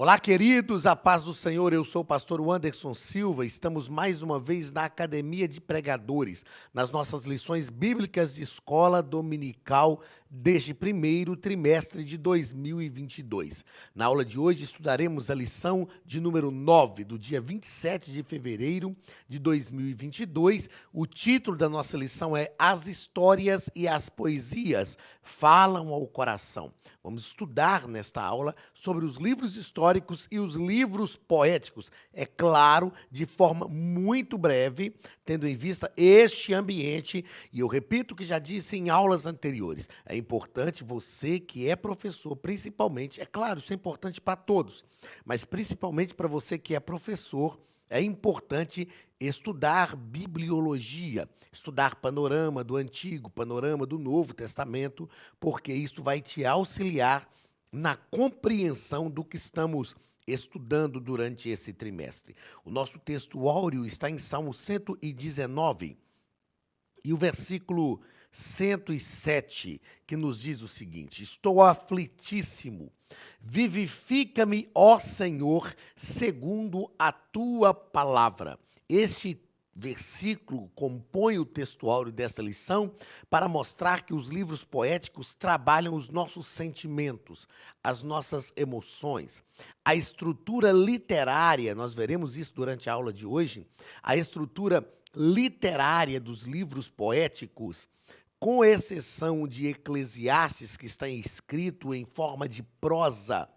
Olá, queridos, a paz do Senhor, eu sou o pastor Anderson Silva, estamos mais uma vez na Academia de Pregadores, nas nossas lições bíblicas de escola dominical deste primeiro trimestre de 2022. Na aula de hoje estudaremos a lição de número 9, do dia 27 de fevereiro de 2022. O título da nossa lição é As Histórias e as Poesias Falam ao Coração. Vamos estudar nesta aula sobre os livros históricos e os livros poéticos. É claro, de forma muito breve, tendo em vista este ambiente. E eu repito o que já disse em aulas anteriores. É importante você que é professor, principalmente, é claro, isso é importante para todos, mas principalmente para você que é professor, é importante estudar bibliologia, estudar panorama do Antigo, panorama do Novo Testamento, porque isso vai te auxiliar na compreensão do que estamos estudando durante esse trimestre. O nosso texto áureo está em Salmo 119 e o versículo 107, que nos diz o seguinte: Estou aflitíssimo, vivifica-me, ó Senhor, segundo a tua palavra. Este versículo compõe o texto áureo dessa lição para mostrar que os livros poéticos trabalham os nossos sentimentos, as nossas emoções. A estrutura literária, nós veremos isso durante a aula de hoje, a estrutura literária dos livros poéticos, com exceção de Eclesiastes, que está escrito em forma de prosa,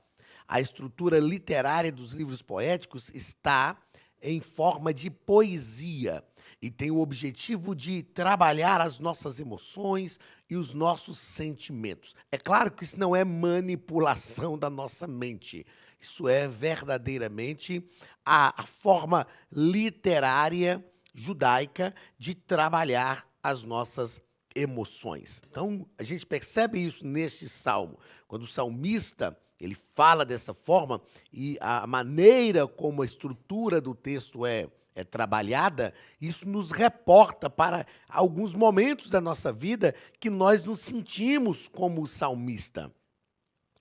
a estrutura literária dos livros poéticos está em forma de poesia e tem o objetivo de trabalhar as nossas emoções e os nossos sentimentos. É claro que isso não é manipulação da nossa mente, isso é verdadeiramente a forma literária judaica de trabalhar as nossas emoções. Então, a gente percebe isso neste salmo, quando o salmista ele fala dessa forma e a maneira como a estrutura do texto é trabalhada, isso nos reporta para alguns momentos da nossa vida que nós nos sentimos como o salmista.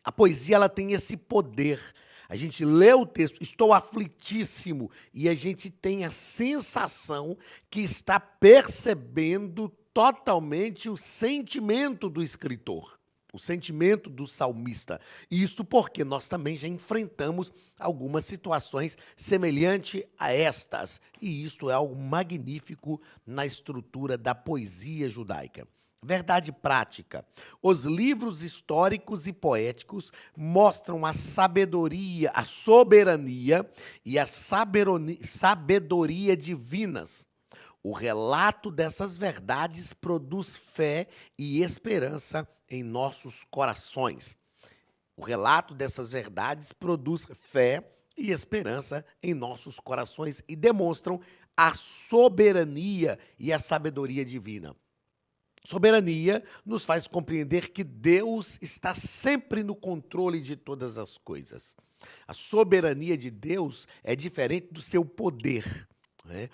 A poesia ela tem esse poder. A gente lê o texto, estou aflitíssimo, e a gente tem a sensação que está percebendo totalmente o sentimento do escritor, o sentimento do salmista. Isso porque nós também já enfrentamos algumas situações semelhantes a estas, e isto é algo magnífico na estrutura da poesia judaica. Verdade prática. Os livros históricos e poéticos mostram a sabedoria, a soberania e a sabedoria divinas. O relato dessas verdades produz fé e esperança em nossos corações. O relato dessas verdades produz fé e esperança em nossos corações e demonstram a soberania e a sabedoria divina. Soberania nos faz compreender que Deus está sempre no controle de todas as coisas. A soberania de Deus é diferente do seu poder, né?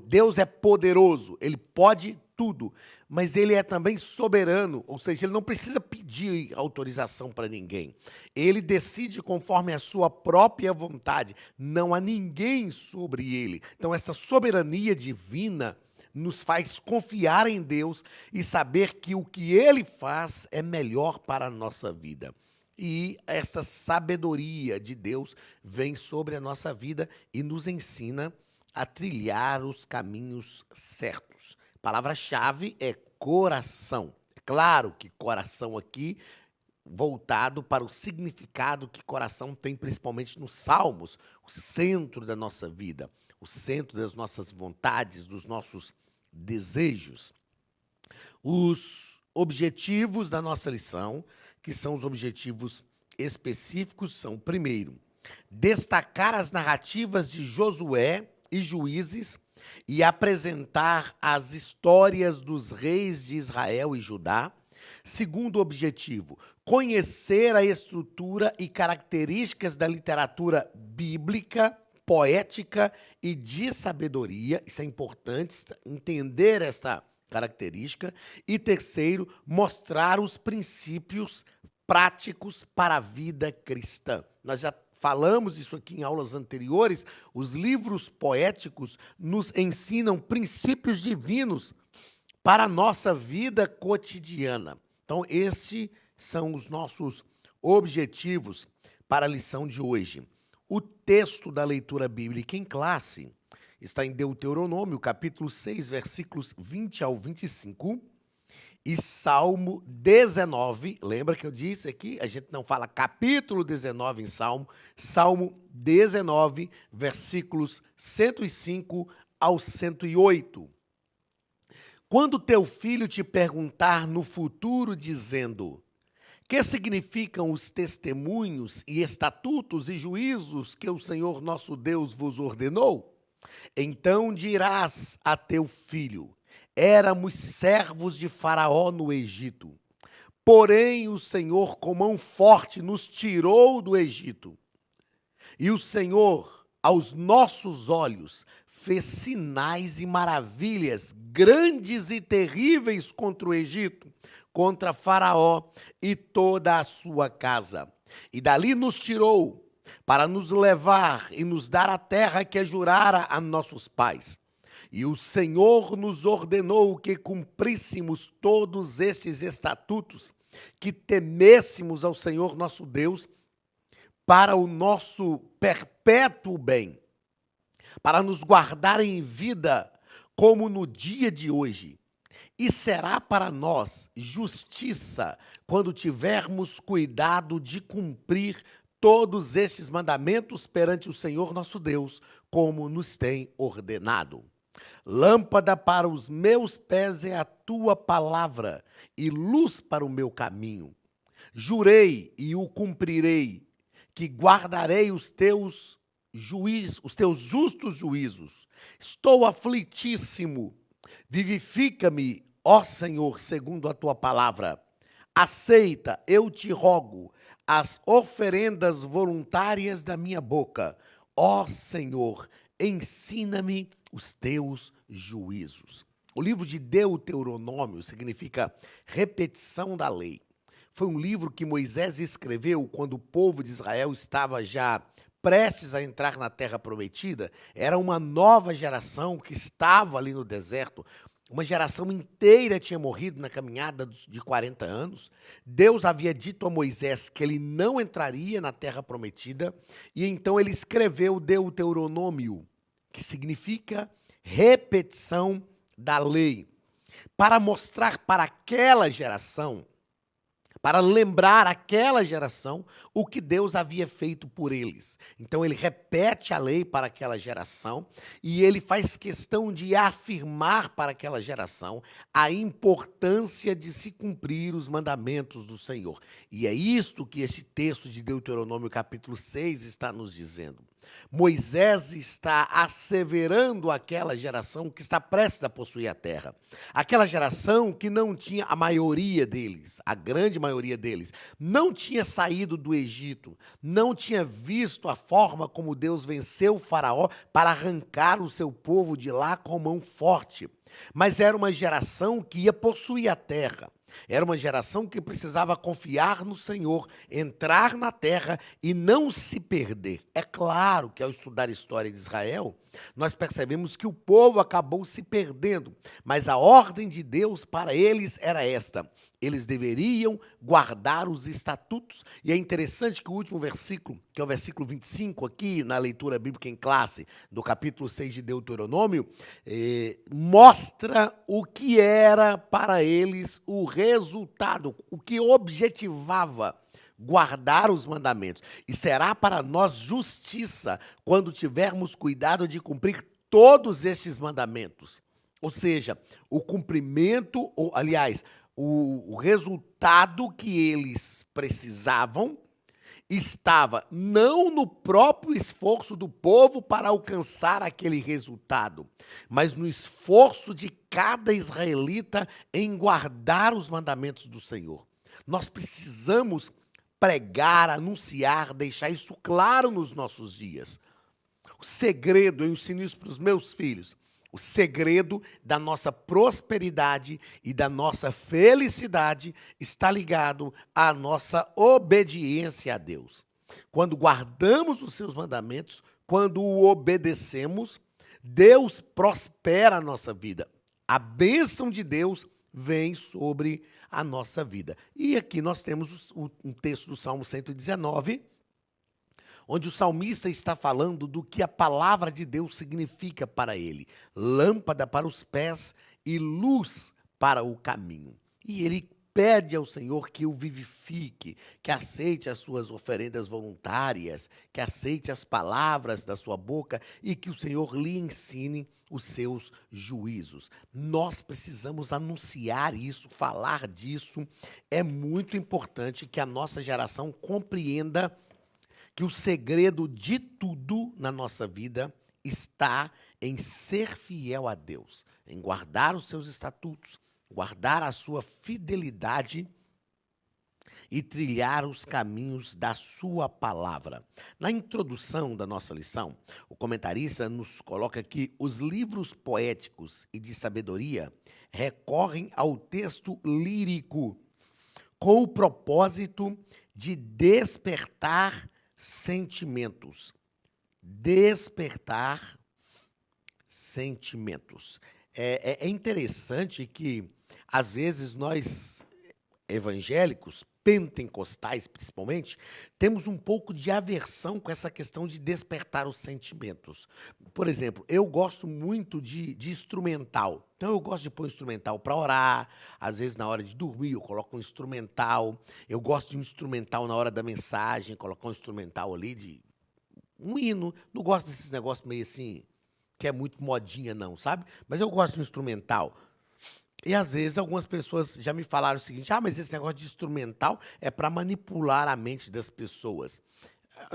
Deus é poderoso, ele pode tudo, mas ele é também soberano, ou seja, ele não precisa pedir autorização para ninguém. Ele decide conforme a sua própria vontade, não há ninguém sobre ele. Então, essa soberania divina nos faz confiar em Deus e saber que o que Ele faz é melhor para a nossa vida. E essa sabedoria de Deus vem sobre a nossa vida e nos ensina a trilhar os caminhos certos. Palavra-chave é coração. É claro que coração aqui voltado para o significado que coração tem, principalmente nos Salmos, o centro da nossa vida, o centro das nossas vontades, dos nossos desejos. Os objetivos da nossa lição, que são os objetivos específicos, são, primeiro, destacar as narrativas de Josué e Juízes e apresentar as histórias dos reis de Israel e Judá. Segundo objetivo, conhecer a estrutura e características da literatura bíblica, poética e de sabedoria. Isso é importante, entender esta característica. E terceiro, mostrar os princípios práticos para a vida cristã. Nós já falamos isso aqui em aulas anteriores, os livros poéticos nos ensinam princípios divinos para a nossa vida cotidiana. Então, esses são os nossos objetivos para a lição de hoje. O texto da leitura bíblica em classe está em Deuteronômio, capítulo 6, versículos 20 ao 25, e Salmo 19, lembra que eu disse aqui, a gente não fala capítulo 19 em Salmo, Salmo 19, versículos 105 ao 108. Quando teu filho te perguntar no futuro, dizendo: que significam os testemunhos e estatutos e juízos que o Senhor nosso Deus vos ordenou? Então dirás a teu filho: éramos servos de Faraó no Egito. Porém, o Senhor, com mão forte, nos tirou do Egito. E o Senhor, aos nossos olhos, fez sinais e maravilhas grandes e terríveis contra o Egito, contra Faraó e toda a sua casa. E dali nos tirou, para nos levar e nos dar a terra que jurara a nossos pais. E o Senhor nos ordenou que cumpríssemos todos estes estatutos, que temêssemos ao Senhor nosso Deus para o nosso perpétuo bem, para nos guardar em vida como no dia de hoje. E será para nós justiça quando tivermos cuidado de cumprir todos estes mandamentos perante o Senhor nosso Deus, como nos tem ordenado. Lâmpada para os meus pés é a tua palavra, e luz para o meu caminho. Jurei e o cumprirei, que guardarei os teus justos juízos. Estou aflitíssimo. Vivifica-me, ó Senhor, segundo a tua palavra. Aceita, eu te rogo, as oferendas voluntárias da minha boca. Ó Senhor, ensina-me os teus juízos. O livro de Deuteronômio significa repetição da lei. Foi um livro que Moisés escreveu quando o povo de Israel estava já prestes a entrar na Terra Prometida. Era uma nova geração que estava ali no deserto. Uma geração inteira tinha morrido na caminhada de 40 anos. Deus havia dito a Moisés que ele não entraria na Terra Prometida, e então ele escreveu Deuteronômio, que significa repetição da lei, para mostrar para aquela geração, para lembrar aquela geração o que Deus havia feito por eles. Então ele repete a lei para aquela geração e ele faz questão de afirmar para aquela geração a importância de se cumprir os mandamentos do Senhor. E é isto que esse texto de Deuteronômio capítulo 6 está nos dizendo. Moisés está asseverando aquela geração que está prestes a possuir a terra. Aquela geração que não tinha, a maioria deles, a grande maioria deles, não tinha saído do Egito, não tinha visto a forma como Deus venceu o Faraó para arrancar o seu povo de lá com mão forte. Mas era uma geração que ia possuir a terra. Era uma geração que precisava confiar no Senhor, entrar na terra e não se perder. É claro que ao estudar a história de Israel, nós percebemos que o povo acabou se perdendo, mas a ordem de Deus para eles era esta: eles deveriam guardar os estatutos. E é interessante que o último versículo, que é o versículo 25 aqui na leitura bíblica em classe, do capítulo 6 de Deuteronômio, mostra o que era para eles o resultado, o que objetivava guardar os mandamentos. E será para nós justiça quando tivermos cuidado de cumprir todos estes mandamentos. Ou seja, o cumprimento, ou, aliás, o resultado que eles precisavam estava não no próprio esforço do povo para alcançar aquele resultado, mas no esforço de cada israelita em guardar os mandamentos do Senhor. Nós precisamos pregar, anunciar, deixar isso claro nos nossos dias. O segredo, eu ensino isso para os meus filhos, o segredo da nossa prosperidade e da nossa felicidade está ligado à nossa obediência a Deus. quando guardamos os seus mandamentos, quando o obedecemos, Deus prospera a nossa vida. A bênção de Deus vem sobre a nossa vida. E aqui nós temos um texto do Salmo 119, onde o salmista está falando do que a palavra de Deus significa para ele. Lâmpada para os pés e luz para o caminho. E ele pede ao Senhor que o vivifique, que aceite as suas oferendas voluntárias, que aceite as palavras da sua boca e que o Senhor lhe ensine os seus juízos. Nós precisamos anunciar isso, falar disso. É muito importante que a nossa geração compreenda que o segredo de tudo na nossa vida está em ser fiel a Deus, em guardar os seus estatutos, guardar a sua fidelidade e trilhar os caminhos da sua palavra. Na introdução da nossa lição, o comentarista nos coloca que os livros poéticos e de sabedoria recorrem ao texto lírico com o propósito de despertar sentimentos. Despertar sentimentos. É interessante que, às vezes, nós, evangélicos, pentecostais principalmente, temos um pouco de aversão com essa questão de despertar os sentimentos. Por exemplo, eu gosto muito de instrumental. Então, eu gosto de pôr instrumental para orar, às vezes na hora de dormir eu coloco um instrumental. Eu gosto de um instrumental na hora da mensagem, colocar um instrumental ali de um hino. Não gosto desses negócios meio assim, que é muito modinha não, sabe? Mas eu gosto de um instrumental. E às vezes algumas pessoas já me falaram o seguinte: mas esse negócio de instrumental é para manipular a mente das pessoas.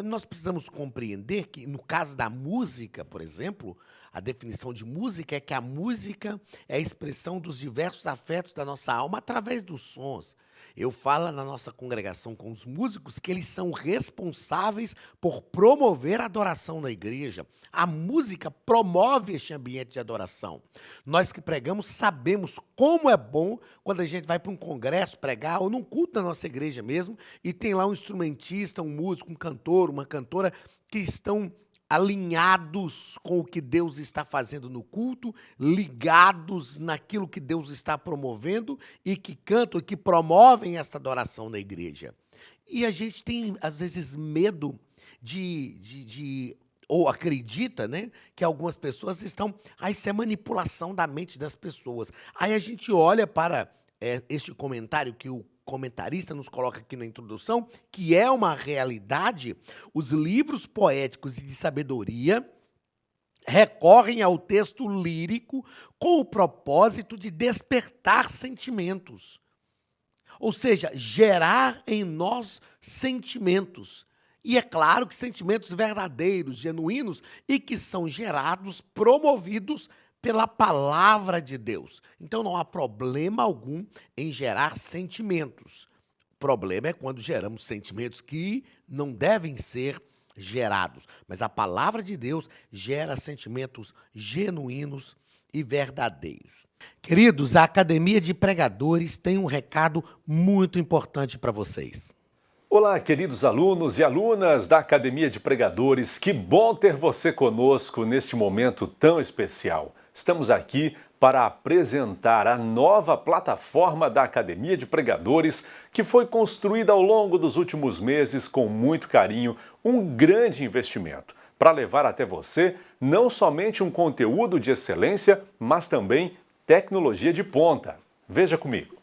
Nós precisamos compreender que, no caso da música, por exemplo, a definição de música é que a música é a expressão dos diversos afetos da nossa alma através dos sons. Eu falo na nossa congregação com os músicos que eles são responsáveis por promover a adoração na igreja. A música promove este ambiente de adoração. Nós que pregamos sabemos como é bom quando a gente vai para um congresso pregar ou num culto da nossa igreja mesmo e tem lá um instrumentista, um músico, um cantor, uma cantora que estão alinhados com o que Deus está fazendo no culto, ligados naquilo que Deus está promovendo e que cantam, que promovem esta adoração na igreja. E a gente tem, às vezes, medo ou acredita, né, que algumas pessoas estão... isso é manipulação da mente das pessoas. Aí a gente olha para este comentário que o comentarista nos coloca aqui na introdução, que é uma realidade. Os livros poéticos e de sabedoria recorrem ao texto lírico com o propósito de despertar sentimentos. Ou seja, gerar em nós sentimentos. E é claro que sentimentos verdadeiros, genuínos e que são gerados, promovidos pela palavra de Deus. Então não há problema algum em gerar sentimentos. O problema é quando geramos sentimentos que não devem ser gerados. Mas a palavra de Deus gera sentimentos genuínos e verdadeiros. Queridos, a Academia de Pregadores tem um recado muito importante para vocês. Olá, queridos alunos e alunas da Academia de Pregadores. Que bom ter você conosco neste momento tão especial. Estamos aqui para apresentar a nova plataforma da Academia de Pregadores, que foi construída ao longo dos últimos meses com muito carinho, um grande investimento, para levar até você não somente um conteúdo de excelência, mas também tecnologia de ponta. Veja comigo.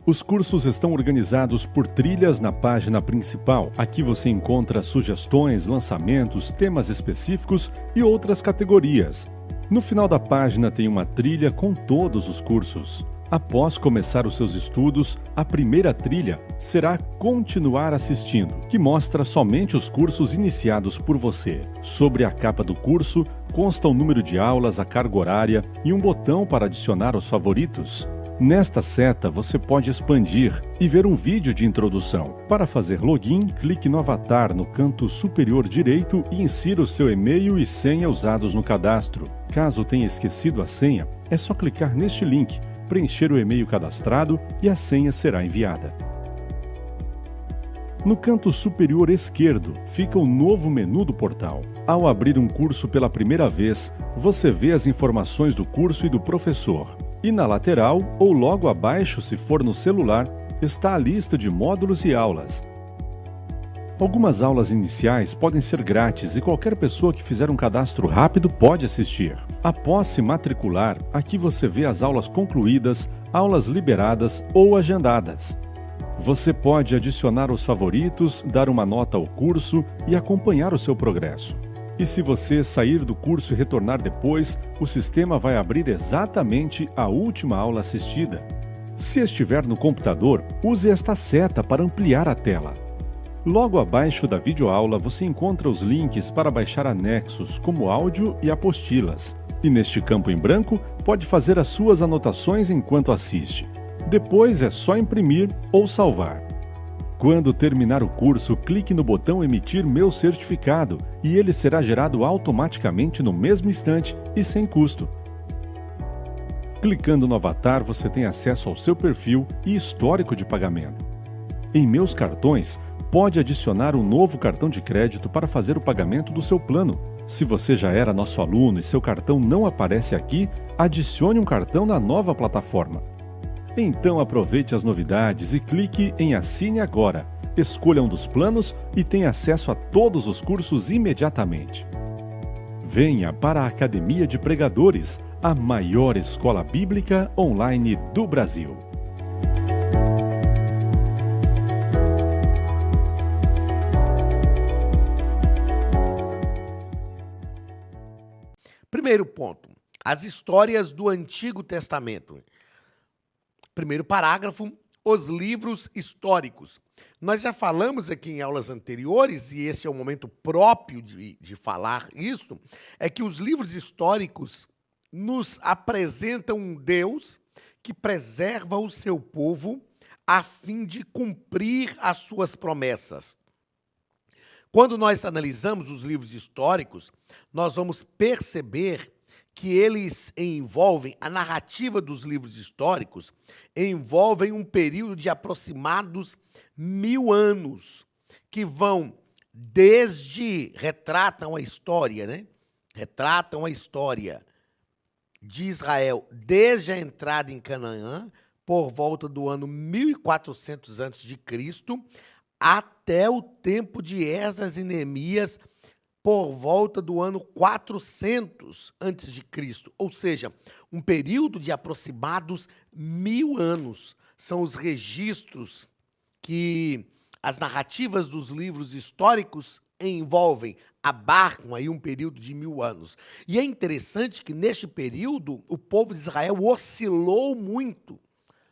Os cursos estão organizados por trilhas na página principal. Aqui você encontra sugestões, lançamentos, temas específicos e outras categorias. No final da página tem uma trilha com todos os cursos. Após começar os seus estudos, a primeira trilha será Continuar assistindo, que mostra somente os cursos iniciados por você. Sobre a capa do curso, consta o número de aulas, a carga horária e um botão para adicionar os favoritos. Nesta seta, você pode expandir e ver um vídeo de introdução. Para fazer login, clique no avatar no canto superior direito e insira o seu e-mail e senha usados no cadastro. Caso tenha esquecido a senha, é só clicar neste link, preencher o e-mail cadastrado e a senha será enviada. No canto superior esquerdo fica o novo menu do portal. Ao abrir um curso pela primeira vez, você vê as informações do curso e do professor. E na lateral, ou logo abaixo se for no celular, está a lista de módulos e aulas. Algumas aulas iniciais podem ser grátis e qualquer pessoa que fizer um cadastro rápido pode assistir. Após se matricular, aqui você vê as aulas concluídas, aulas liberadas ou agendadas. Você pode adicionar os favoritos, dar uma nota ao curso e acompanhar o seu progresso. E se você sair do curso e retornar depois, o sistema vai abrir exatamente a última aula assistida. Se estiver no computador, use esta seta para ampliar a tela. Logo abaixo da videoaula você encontra os links para baixar anexos, como áudio e apostilas. E neste campo em branco, pode fazer as suas anotações enquanto assiste. Depois é só imprimir ou salvar. Quando terminar o curso, clique no botão Emitir meu certificado e ele será gerado automaticamente no mesmo instante e sem custo. Clicando no avatar, você tem acesso ao seu perfil e histórico de pagamento. Em Meus Cartões, pode adicionar um novo cartão de crédito para fazer o pagamento do seu plano. Se você já era nosso aluno e seu cartão não aparece aqui, adicione um cartão na nova plataforma. Então aproveite as novidades e clique em Assine Agora. Escolha um dos planos e tenha acesso a todos os cursos imediatamente. Venha para a Academia de Pregadores, a maior escola bíblica online do Brasil. Primeiro ponto, as histórias do Antigo Testamento. Primeiro parágrafo, os livros históricos. Nós já falamos aqui em aulas anteriores, e esse é o momento próprio de falar isso, é que os livros históricos nos apresentam um Deus que preserva o seu povo a fim de cumprir as suas promessas. Quando nós analisamos os livros históricos, nós vamos perceber que eles envolvem, a narrativa dos livros históricos, envolvem um período de aproximados 1000 anos, que vão retratam a história, né? Retratam a história de Israel desde a entrada em Canaã, por volta do ano 1400 a.C., até o tempo de Esdras e Neemias, por volta do ano 400 a.C., ou seja, um período de aproximados 1000 anos. São os registros que as narrativas dos livros históricos envolvem, abarcam aí um período de 1000 anos. E é interessante que neste período o povo de Israel oscilou muito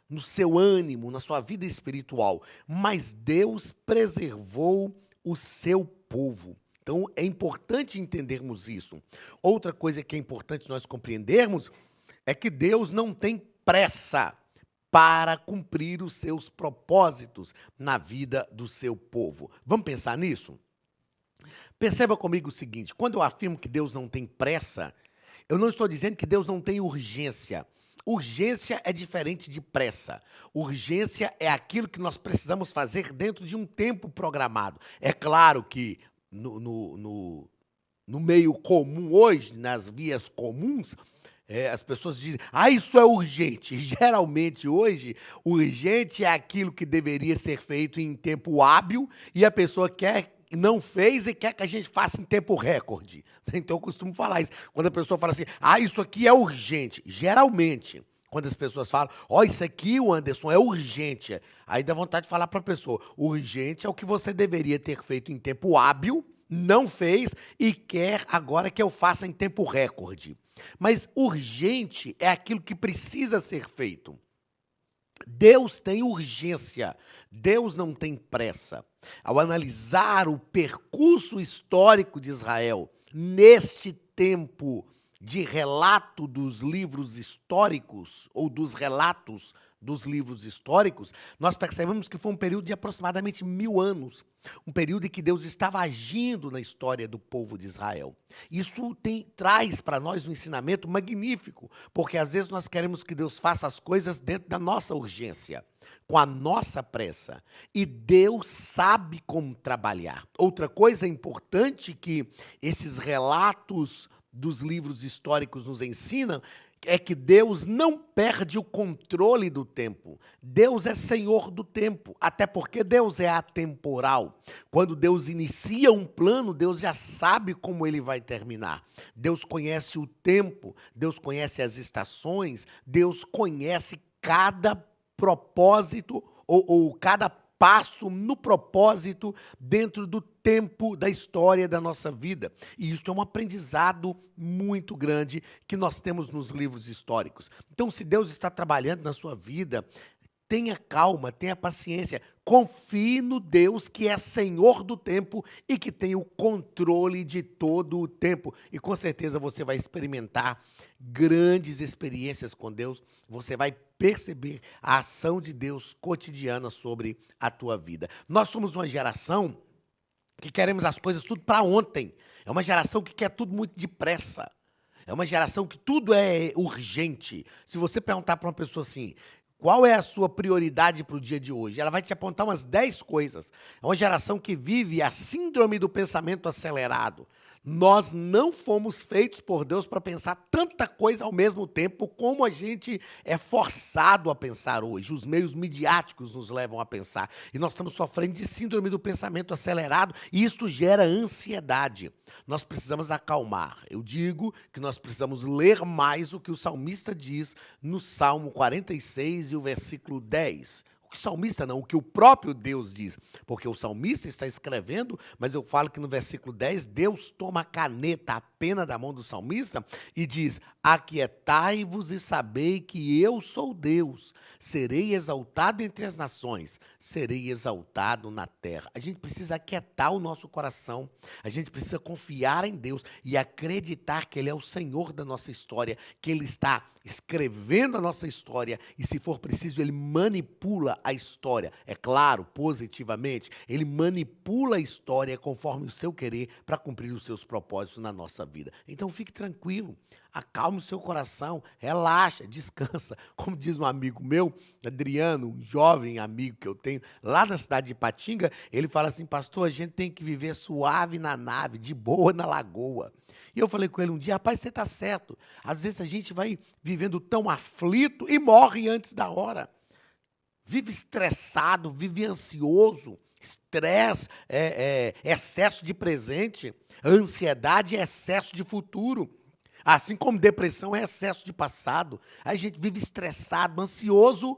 no seu ânimo, na sua vida espiritual, mas Deus preservou o seu povo. Então, é importante entendermos isso. Outra coisa que é importante nós compreendermos é que Deus não tem pressa para cumprir os seus propósitos na vida do seu povo. Vamos pensar nisso? Perceba comigo o seguinte, quando eu afirmo que Deus não tem pressa, eu não estou dizendo que Deus não tem urgência. Urgência é diferente de pressa. Urgência é aquilo que nós precisamos fazer dentro de um tempo programado. É claro que no meio comum hoje, nas vias comuns, as pessoas dizem, isso é urgente. Geralmente hoje, urgente é aquilo que deveria ser feito em tempo hábil e a pessoa não fez e quer que a gente faça em tempo recorde. Então eu costumo falar isso. Quando a pessoa fala assim, isso aqui é urgente. Geralmente, quando as pessoas falam, isso aqui, Anderson, é urgente. Aí dá vontade de falar para a pessoa, urgente é o que você deveria ter feito em tempo hábil, não fez e quer agora que eu faça em tempo recorde. Mas urgente é aquilo que precisa ser feito. Deus tem urgência, Deus não tem pressa. Ao analisar o percurso histórico de Israel, neste tempo de relato dos livros históricos, ou dos relatos dos livros históricos, nós percebemos que foi um período de aproximadamente 1000 anos. Um período em que Deus estava agindo na história do povo de Israel. Isso traz para nós um ensinamento magnífico, porque às vezes nós queremos que Deus faça as coisas dentro da nossa urgência, com a nossa pressa. E Deus sabe como trabalhar. Outra coisa importante que esses relatos dos livros históricos nos ensinam é que Deus não perde o controle do tempo. Deus é Senhor do tempo, até porque Deus é atemporal. Quando Deus inicia um plano, Deus já sabe como ele vai terminar. Deus conhece o tempo, Deus conhece as estações, Deus conhece cada propósito ou cada passo no propósito dentro do tempo da história da nossa vida. E isso é um aprendizado muito grande que nós temos nos livros históricos. Então, se Deus está trabalhando na sua vida, tenha calma, tenha paciência, confie no Deus que é Senhor do tempo e que tem o controle de todo o tempo. E com certeza você vai experimentar grandes experiências com Deus, você vai perceber a ação de Deus cotidiana sobre a tua vida. Nós somos uma geração que queremos as coisas tudo para ontem. É uma geração que quer tudo muito depressa. É uma geração que tudo é urgente. Se você perguntar para uma pessoa assim, qual é a sua prioridade para o dia de hoje? Ela vai te apontar umas 10 coisas. É uma geração que vive a síndrome do pensamento acelerado. Nós não fomos feitos por Deus para pensar tanta coisa ao mesmo tempo como a gente é forçado a pensar hoje. Os meios midiáticos nos levam a pensar. E nós estamos sofrendo de síndrome do pensamento acelerado e isso gera ansiedade. Nós precisamos acalmar. Eu digo que nós precisamos ler mais o que o salmista diz no Salmo 46 e o versículo 10. O salmista não, o que o próprio Deus diz, porque o salmista está escrevendo, mas eu falo que no versículo 10, Deus toma a caneta, a pena da mão do salmista e diz, aquietai-vos e sabei que eu sou Deus, serei exaltado entre as nações, serei exaltado na terra. A gente precisa aquietar o nosso coração, a gente precisa confiar em Deus e acreditar que Ele é o Senhor da nossa história, que Ele está escrevendo a nossa história e, se for preciso, Ele manipula a história. É claro, positivamente, Ele manipula a história conforme o seu querer para cumprir os seus propósitos na nossa vida. Então fique tranquilo, acalme o seu coração, relaxa, descansa. Como diz um amigo meu, Adriano, um jovem amigo que eu tenho, lá na cidade de Ipatinga, ele fala assim, pastor, a gente tem que viver suave na nave, de boa na lagoa. E eu falei com ele um dia, rapaz, você está certo. Às vezes a gente vai vivendo tão aflito e morre antes da hora. Vive estressado, vive ansioso. Estresse excesso de presente. Ansiedade é excesso de futuro. Assim como depressão é excesso de passado. A gente vive estressado, ansioso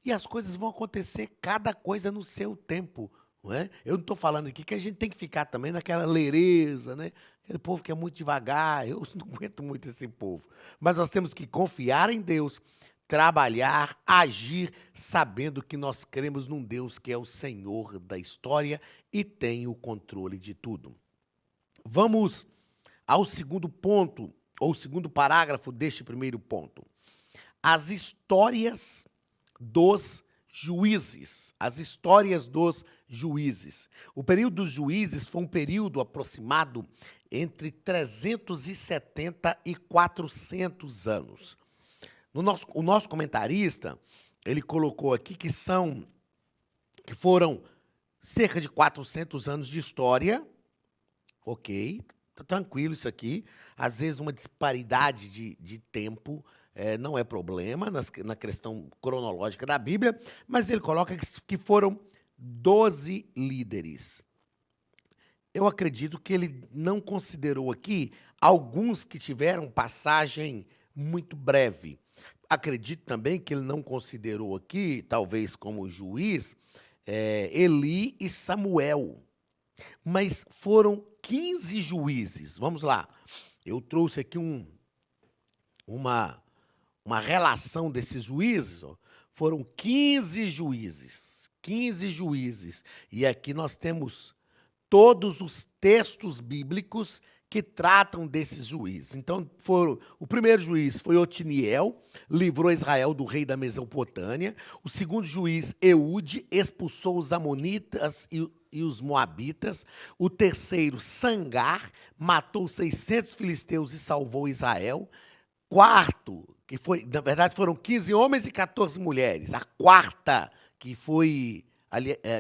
e as coisas vão acontecer, cada coisa no seu tempo. Não é? Eu não estou falando aqui que a gente tem que ficar também naquela lereza, né? Aquele povo que é muito devagar, eu não aguento muito esse povo. Mas nós temos que confiar em Deus, trabalhar, agir, sabendo que nós cremos num Deus que é o Senhor da história e tem o controle de tudo. Vamos ao segundo ponto, ou segundo parágrafo deste primeiro ponto. As histórias dos juízes. As histórias dos juízes. O período dos juízes foi um período aproximado entre 370 e 400 anos. O nosso comentarista, ele colocou aqui que foram cerca de 400 anos de história. Ok, tá tranquilo isso aqui. Às vezes uma disparidade de tempo não é problema na questão cronológica da Bíblia, mas ele coloca que foram 12 líderes. Eu acredito que ele não considerou aqui alguns que tiveram passagem muito breve. Acredito também que ele não considerou aqui, talvez como juiz, Eli e Samuel. Mas foram 15 juízes. Vamos lá. Eu trouxe aqui uma relação desses juízes. Ó. Foram 15 juízes. 15 juízes. E aqui nós temos todos os textos bíblicos que tratam desses juízes. Então, o primeiro juiz foi Otiniel, livrou Israel do rei da Mesopotâmia. O segundo juiz, Eude, expulsou os amonitas e os moabitas. O terceiro, Sangar, matou 600 filisteus e salvou Israel. Quarto, que foi, na verdade, foram 15 homens e 14 mulheres. A quarta, que foi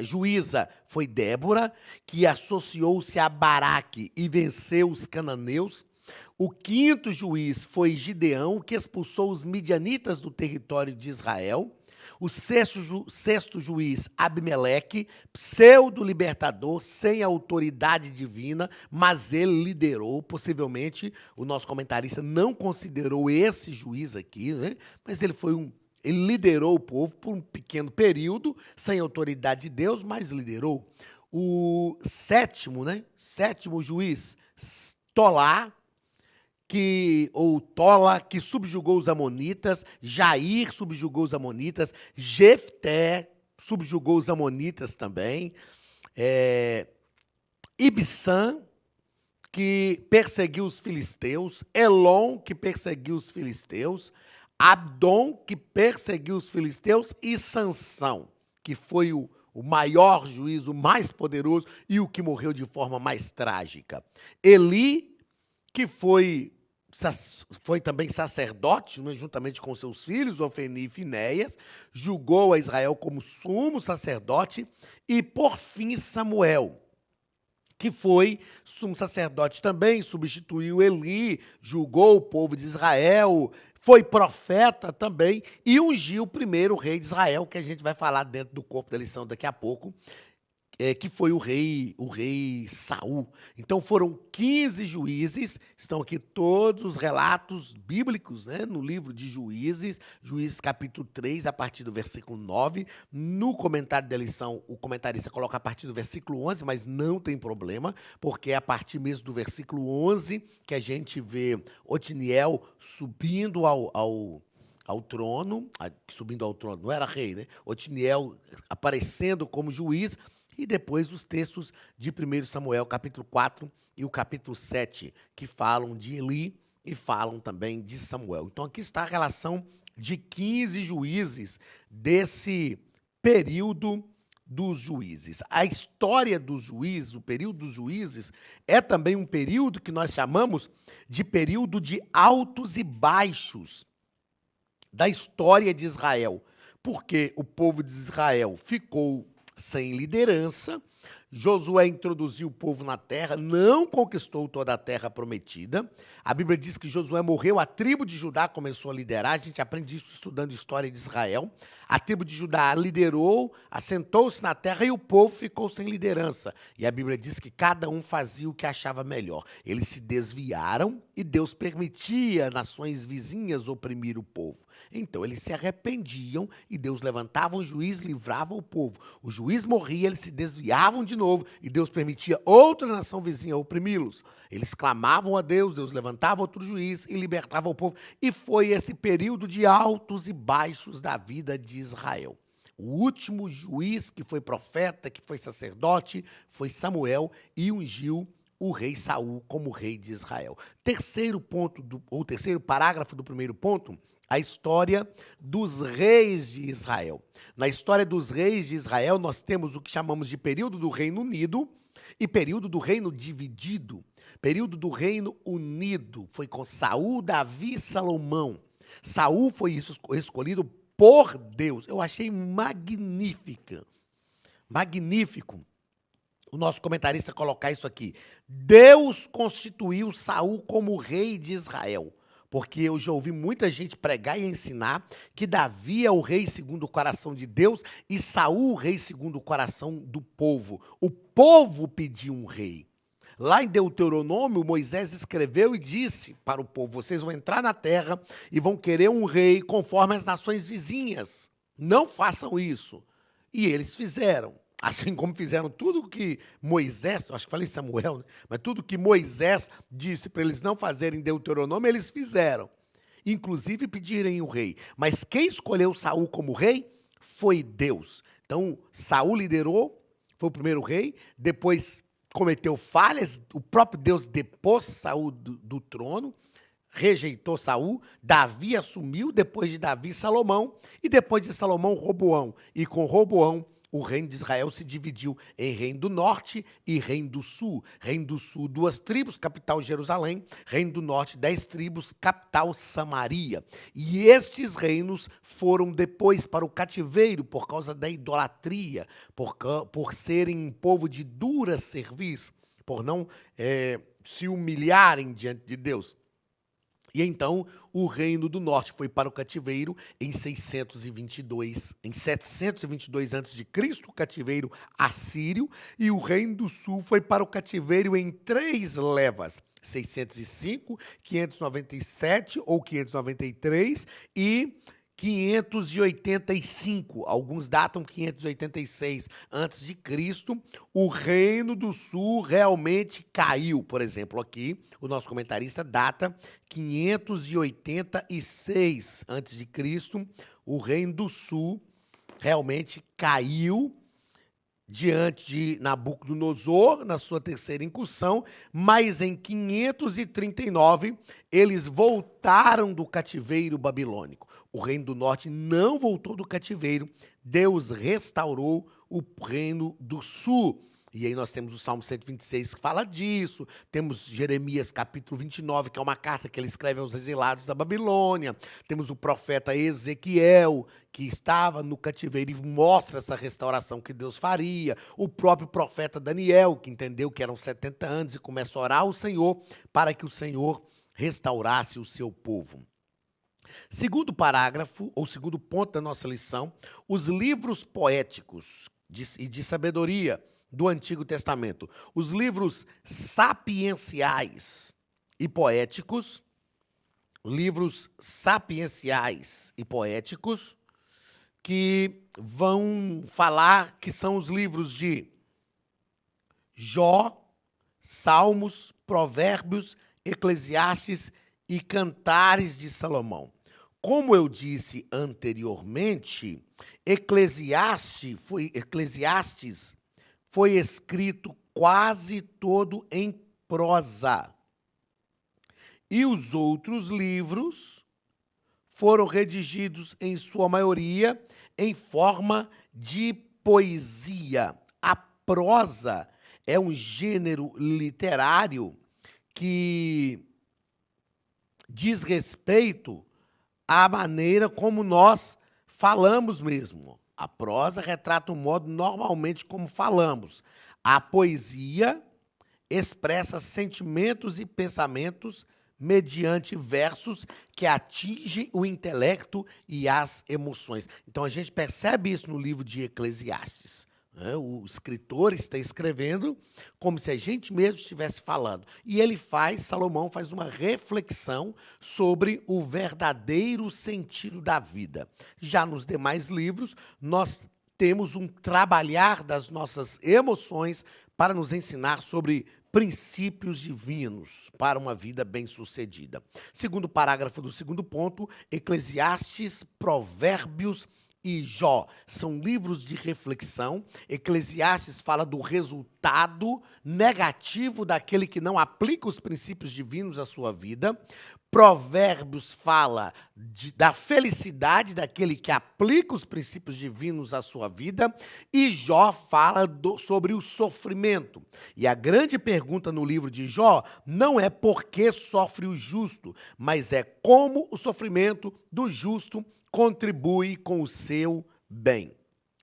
juíza, foi Débora, que associou-se a Baraque e venceu os cananeus. O quinto juiz foi Gideão, que expulsou os midianitas do território de Israel. O sexto juiz, Abimeleque, pseudo-libertador, sem autoridade divina, mas ele liderou. Possivelmente, o nosso comentarista não considerou esse juiz aqui, né? Mas ele liderou o povo por um pequeno período, sem autoridade de Deus, mas liderou. O sétimo juiz, Tola, que subjugou os amonitas. Jair subjugou os amonitas. Jefté subjugou os amonitas também. Ibsã, que perseguiu os filisteus. Elon, que perseguiu os filisteus. Abdon, que perseguiu os filisteus. E Sansão, que foi o maior juiz, o mais poderoso e o que morreu de forma mais trágica. Eli, que foi também sacerdote, né, juntamente com seus filhos, Ofni e Finéias, julgou a Israel como sumo sacerdote. E, por fim, Samuel, que foi sumo sacerdote também, substituiu Eli, julgou o povo de Israel, foi profeta também e ungiu o primeiro rei de Israel, que a gente vai falar dentro do corpo da lição daqui a pouco, que foi o rei Saul. Então foram 15 juízes, estão aqui todos os relatos bíblicos, né, no livro de Juízes, Juízes capítulo 3, a partir do versículo 9. No comentário da lição, o comentarista coloca a partir do versículo 11, mas não tem problema, porque é a partir mesmo do versículo 11 que a gente vê Otiniel subindo ao trono, subindo ao trono, não era rei, né? Otiniel aparecendo como juiz. E depois os textos de 1 Samuel, capítulo 4 e o capítulo 7, que falam de Eli e falam também de Samuel. Então aqui está a relação de 15 juízes desse período dos juízes. A história dos juízes, o período dos juízes, é também um período que nós chamamos de período de altos e baixos da história de Israel, porque o povo de Israel ficou sem liderança. Josué introduziu o povo na terra, não conquistou toda a terra prometida. A Bíblia diz que Josué morreu, a tribo de Judá começou a liderar. A gente aprende isso estudando a história de Israel. A tribo de Judá liderou, assentou-se na terra e o povo ficou sem liderança. E a Bíblia diz que cada um fazia o que achava melhor. Eles se desviaram e Deus permitia nações vizinhas oprimir o povo. Então eles se arrependiam e Deus levantava um juiz, livrava o povo. O juiz morria, eles se desviavam de novo e Deus permitia outra nação vizinha oprimi-los. Eles clamavam a Deus, Deus levantava outro juiz e libertava o povo. E foi esse período de altos e baixos da vida de Israel. O último juiz que foi profeta, que foi sacerdote, foi Samuel e ungiu o rei Saul como rei de Israel. Terceiro parágrafo do primeiro ponto, a história dos reis de Israel. Na história dos reis de Israel, nós temos o que chamamos de período do Reino Unido e período do Reino Dividido. Período do Reino Unido foi com Saul, Davi e Salomão. Saul foi escolhido por Deus. Eu achei magnífico o nosso comentarista colocar isso aqui. Deus constituiu Saul como rei de Israel. Porque eu já ouvi muita gente pregar e ensinar que Davi é o rei segundo o coração de Deus e Saul o rei segundo o coração do povo. O povo pediu um rei. Lá em Deuteronômio, Moisés escreveu e disse para o povo: vocês vão entrar na terra e vão querer um rei conforme as nações vizinhas. Não façam isso. E eles fizeram. Assim como fizeram tudo que Moisés, acho que falei Samuel, né? Mas tudo que Moisés disse para eles não fazerem em Deuteronômio, eles fizeram. Inclusive pedirem o rei. Mas quem escolheu Saul como rei foi Deus. Então, Saul liderou, foi o primeiro rei, depois cometeu falhas, o próprio Deus depôs Saul do trono, rejeitou Saul, Davi assumiu, depois de Davi, Salomão, e depois de Salomão, Roboão. E com Roboão, o reino de Israel se dividiu em reino do norte e reino do sul. Reino do sul, 2 tribos, capital Jerusalém. Reino do norte, 10 tribos, capital Samaria. E estes reinos foram depois para o cativeiro por causa da idolatria, por serem um povo de dura serviço, por não se humilharem diante de Deus. E então o reino do norte foi para o cativeiro em 722 a.C., o cativeiro assírio, e o reino do sul foi para o cativeiro em 3 levas, 605, 597 ou 593 e 585, alguns datam 586 a.C., o reino do sul realmente caiu. Por exemplo, aqui, o nosso comentarista data 586 a.C., o reino do sul realmente caiu diante de Nabucodonosor, na sua terceira incursão, mas em 539, eles voltaram do cativeiro babilônico. O reino do norte não voltou do cativeiro, Deus restaurou o reino do sul. E aí nós temos o Salmo 126 que fala disso, temos Jeremias capítulo 29, que é uma carta que ele escreve aos exilados da Babilônia, temos o profeta Ezequiel, que estava no cativeiro e mostra essa restauração que Deus faria, o próprio profeta Daniel, que entendeu que eram 70 anos e começa a orar ao Senhor para que o Senhor restaurasse o seu povo. Segundo parágrafo, ou segundo ponto da nossa lição, os livros poéticos e de sabedoria do Antigo Testamento, os livros sapienciais e poéticos, que vão falar que são os livros de Jó, Salmos, Provérbios, Eclesiastes e Cantares de Salomão. Como eu disse anteriormente, Eclesiastes foi escrito quase todo em prosa. E os outros livros foram redigidos, em sua maioria, em forma de poesia. A prosa é um gênero literário que diz respeito à maneira como nós falamos mesmo. A prosa retrata o modo normalmente como falamos. A poesia expressa sentimentos e pensamentos mediante versos que atingem o intelecto e as emoções. Então a gente percebe isso no livro de Eclesiastes. O escritor está escrevendo como se a gente mesmo estivesse falando. E Salomão faz uma reflexão sobre o verdadeiro sentido da vida. Já nos demais livros, nós temos um trabalhar das nossas emoções para nos ensinar sobre princípios divinos para uma vida bem-sucedida. Segundo parágrafo do segundo ponto, Eclesiastes, Provérbios e Jó são livros de reflexão. Eclesiastes fala do resultado negativo daquele que não aplica os princípios divinos à sua vida. Provérbios fala da felicidade daquele que aplica os princípios divinos à sua vida. E Jó fala sobre o sofrimento. E a grande pergunta no livro de Jó não é por que sofre o justo, mas é como o sofrimento do justo contribui com o seu bem,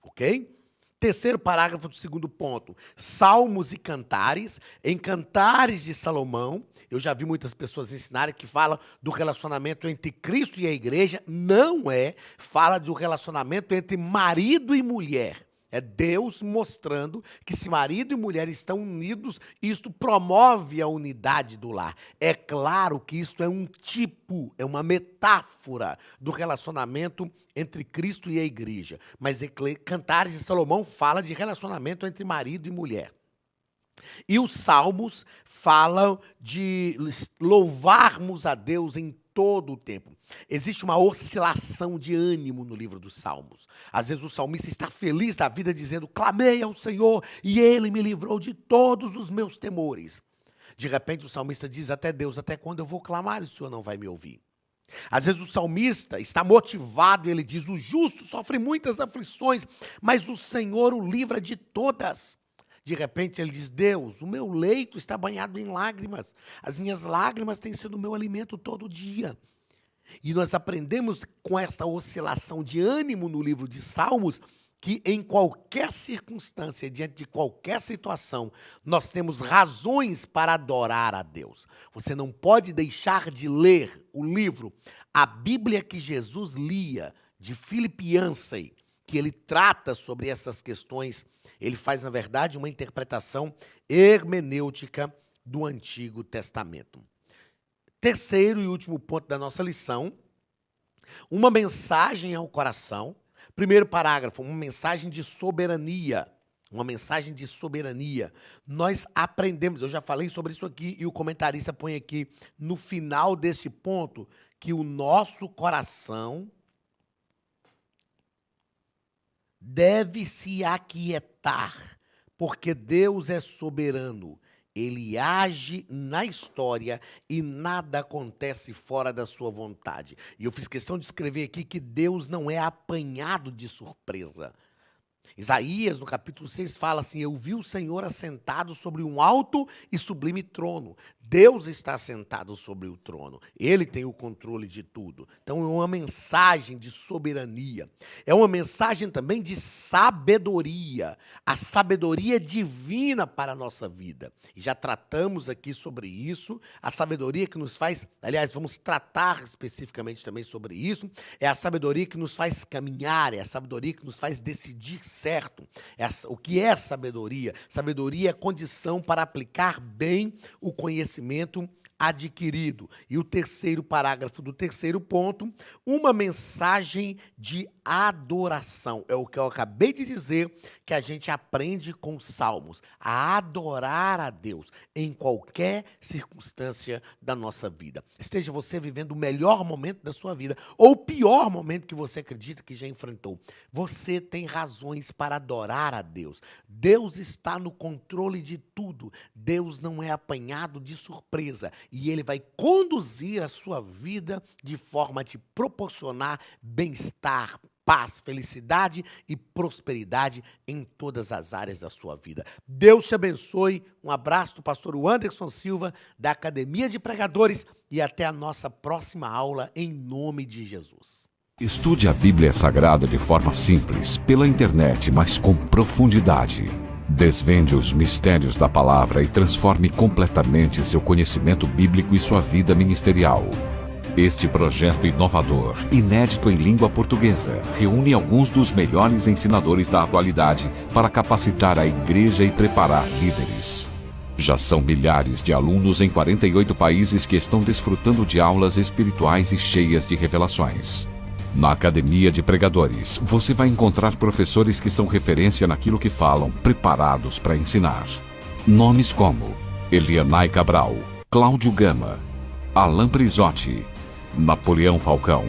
ok? Terceiro parágrafo do segundo ponto, Salmos e Cantares. Em Cantares de Salomão, eu já vi muitas pessoas ensinarem que fala do relacionamento entre Cristo e a igreja, não é, fala do relacionamento entre marido e mulher. É Deus mostrando que se marido e mulher estão unidos, isto promove a unidade do lar. É claro que isto é um tipo, é uma metáfora do relacionamento entre Cristo e a igreja. Mas Cantares de Salomão fala de relacionamento entre marido e mulher. E os Salmos falam de louvarmos a Deus em todo o tempo. Existe uma oscilação de ânimo no livro dos Salmos. Às vezes o salmista está feliz da vida dizendo: clamei ao Senhor e Ele me livrou de todos os meus temores. De repente o salmista diz até Deus: até quando eu vou clamar e o Senhor não vai me ouvir? Às vezes o salmista está motivado e ele diz: o justo sofre muitas aflições, mas o Senhor o livra de todas. De repente ele diz: Deus, o meu leito está banhado em lágrimas, as minhas lágrimas têm sido o meu alimento todo dia. E nós aprendemos com esta oscilação de ânimo no livro de Salmos que em qualquer circunstância, diante de qualquer situação, nós temos razões para adorar a Deus. Você não pode deixar de ler o livro, a Bíblia que Jesus lia, de Philip Yancey, que ele trata sobre essas questões. Ele faz, na verdade, uma interpretação hermenêutica do Antigo Testamento. Terceiro e último ponto da nossa lição, uma mensagem ao coração. Primeiro parágrafo, uma mensagem de soberania. Uma mensagem de soberania. Nós aprendemos, eu já falei sobre isso aqui, e o comentarista põe aqui no final deste ponto, que o nosso coração deve se aquietar, porque Deus é soberano. Ele age na história e nada acontece fora da sua vontade. E eu fiz questão de escrever aqui que Deus não é apanhado de surpresa. Isaías, no capítulo 6, fala assim: eu vi o Senhor assentado sobre um alto e sublime trono. Deus está assentado sobre o trono. Ele tem o controle de tudo. Então é uma mensagem de soberania. É uma mensagem também de sabedoria. A sabedoria divina para a nossa vida. E já tratamos aqui sobre isso. A sabedoria que nos faz, aliás, vamos tratar especificamente também sobre isso. É a sabedoria que nos faz caminhar, é a sabedoria que nos faz decidir certo. O que é sabedoria? Sabedoria é condição para aplicar bem o conhecimento adquirido. E o terceiro parágrafo do terceiro ponto, uma mensagem de adoração. É o que eu acabei de dizer, que a gente aprende com os Salmos, a adorar a Deus em qualquer circunstância da nossa vida. Esteja você vivendo o melhor momento da sua vida ou o pior momento que você acredita que já enfrentou. Você tem razões para adorar a Deus. Deus está no controle de tudo. Deus não é apanhado de surpresa e Ele vai conduzir a sua vida de forma a te proporcionar bem-estar, paz, felicidade e prosperidade em todas as áreas da sua vida. Deus te abençoe. Um abraço do pastor Anderson Silva, da Academia de Pregadores, e até a nossa próxima aula, em nome de Jesus. Estude a Bíblia Sagrada de forma simples, pela internet, mas com profundidade. Desvende os mistérios da palavra e transforme completamente seu conhecimento bíblico e sua vida ministerial. Este projeto inovador, inédito em língua portuguesa, reúne alguns dos melhores ensinadores da atualidade para capacitar a igreja e preparar líderes. Já são milhares de alunos em 48 países que estão desfrutando de aulas espirituais e cheias de revelações. Na Academia de Pregadores, você vai encontrar professores que são referência naquilo que falam, preparados para ensinar. Nomes como Elianai Cabral, Cláudio Gama, Alain Prisotti, Napoleão Falcão,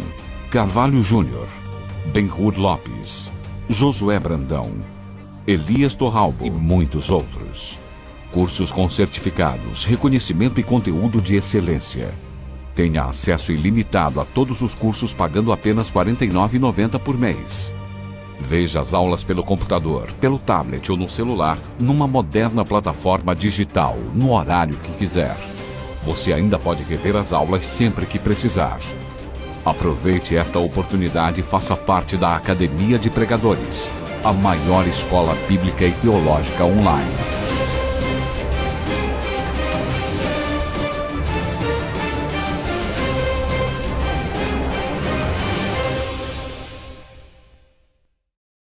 Carvalho Júnior, Benhur Lopes, Josué Brandão, Elias Torralbo e muitos outros. Cursos com certificados, reconhecimento e conteúdo de excelência. Tenha acesso ilimitado a todos os cursos pagando apenas R$ 49,90 por mês. Veja as aulas pelo computador, pelo tablet ou no celular, numa moderna plataforma digital, no horário que quiser. Você ainda pode rever as aulas sempre que precisar. Aproveite esta oportunidade e faça parte da Academia de Pregadores, a maior escola bíblica e teológica online.